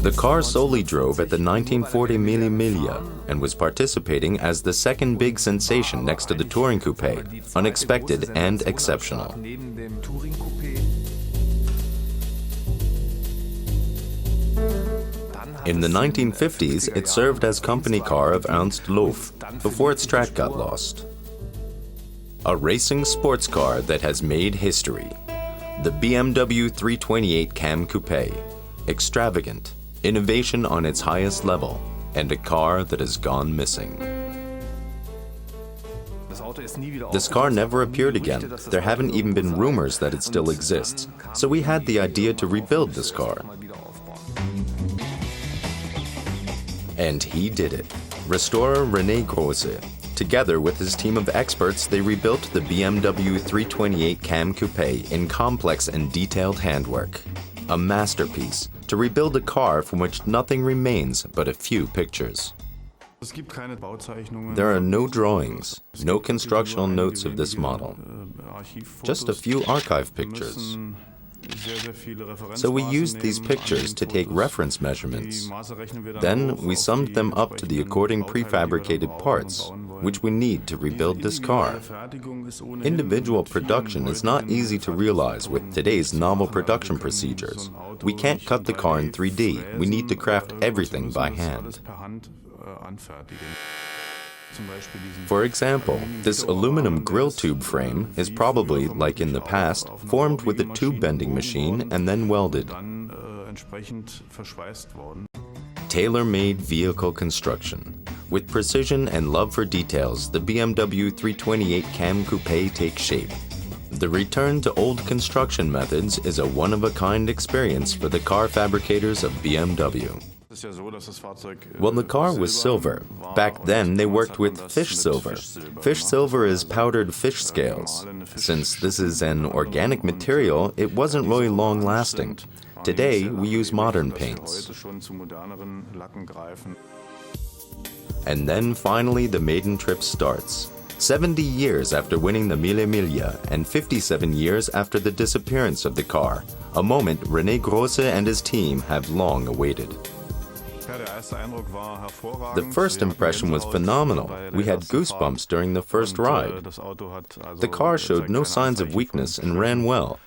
The car solely drove at the 1940 Mille Miglia and was participating as the second big sensation next to the Touring Coupe, unexpected and exceptional. In the 1950s, it served as company car of Ernst Loff before its track got lost. A racing sports car that has made history. The BMW 328 Kamm Coupe. Extravagant, innovation on its highest level, and a car that has gone missing. This car never appeared again. There haven't even been rumors that it still exists. So we had the idea to rebuild this car. And he did it. Restorer René Grosse. Together with his team of experts, they rebuilt the BMW 328 Kamm Coupe in complex and detailed handwork. A masterpiece to rebuild a car from which nothing remains but a few pictures. There are no drawings, no constructional notes of this model, just a few archive pictures. So we used these pictures to take reference measurements. Then we summed them up to the according prefabricated parts, which we need to rebuild this car. Individual production is not easy to realize with today's novel production procedures. We can't cut the car in 3D. We need to craft everything by hand. For example, this aluminum grill tube frame is probably, like in the past, formed with a tube bending machine and then welded. Tailor-made vehicle construction. With precision and love for details, the BMW 328 Kamm Coupe takes shape. The return to old construction methods is a one-of-a-kind experience for the car fabricators of BMW. Well, the car was silver. Back then, they worked with fish silver. Fish silver is powdered fish scales. Since this is an organic material, it wasn't really long-lasting. Today, we use modern paints. And then finally, the maiden trip starts. 70 years after winning the Mille Miglia and 57 years after the disappearance of the car, a moment René Grosse and his team have long awaited. The first impression was phenomenal. We had goosebumps during the first ride. The car showed no signs of weakness and ran well.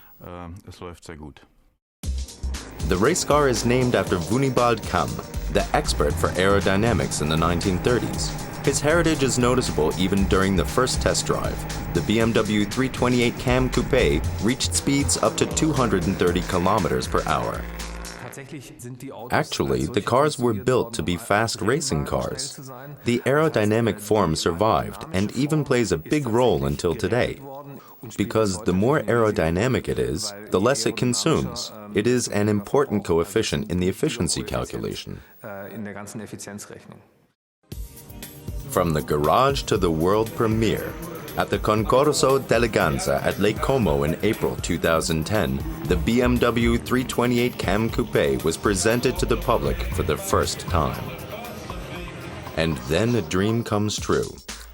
The race car is named after Wunibald Kamm, the expert for aerodynamics in the 1930s. His heritage is noticeable even during the first test drive. The BMW 328 Kamm Coupe reached speeds up to 230 kilometers per hour. Actually, the cars were built to be fast racing cars. The aerodynamic form survived and even plays a big role until today. Because the more aerodynamic it is, the less it consumes. It is an important coefficient in the efficiency calculation. From the garage to the world premiere. At the Concorso d'Eleganza at Lake Como in April 2010, the BMW 328 Kamm Coupe was presented to the public for the first time. And then a dream comes true.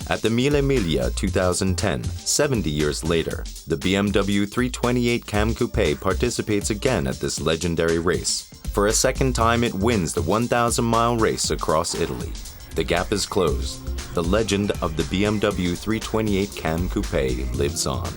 At the Mille Miglia 2010, 70 years later, the BMW 328 Kamm Coupe participates again at this legendary race. For a second time, it wins the 1,000-mile race across Italy. The gap is closed. The legend of the BMW 328 Kamm Coupe lives on.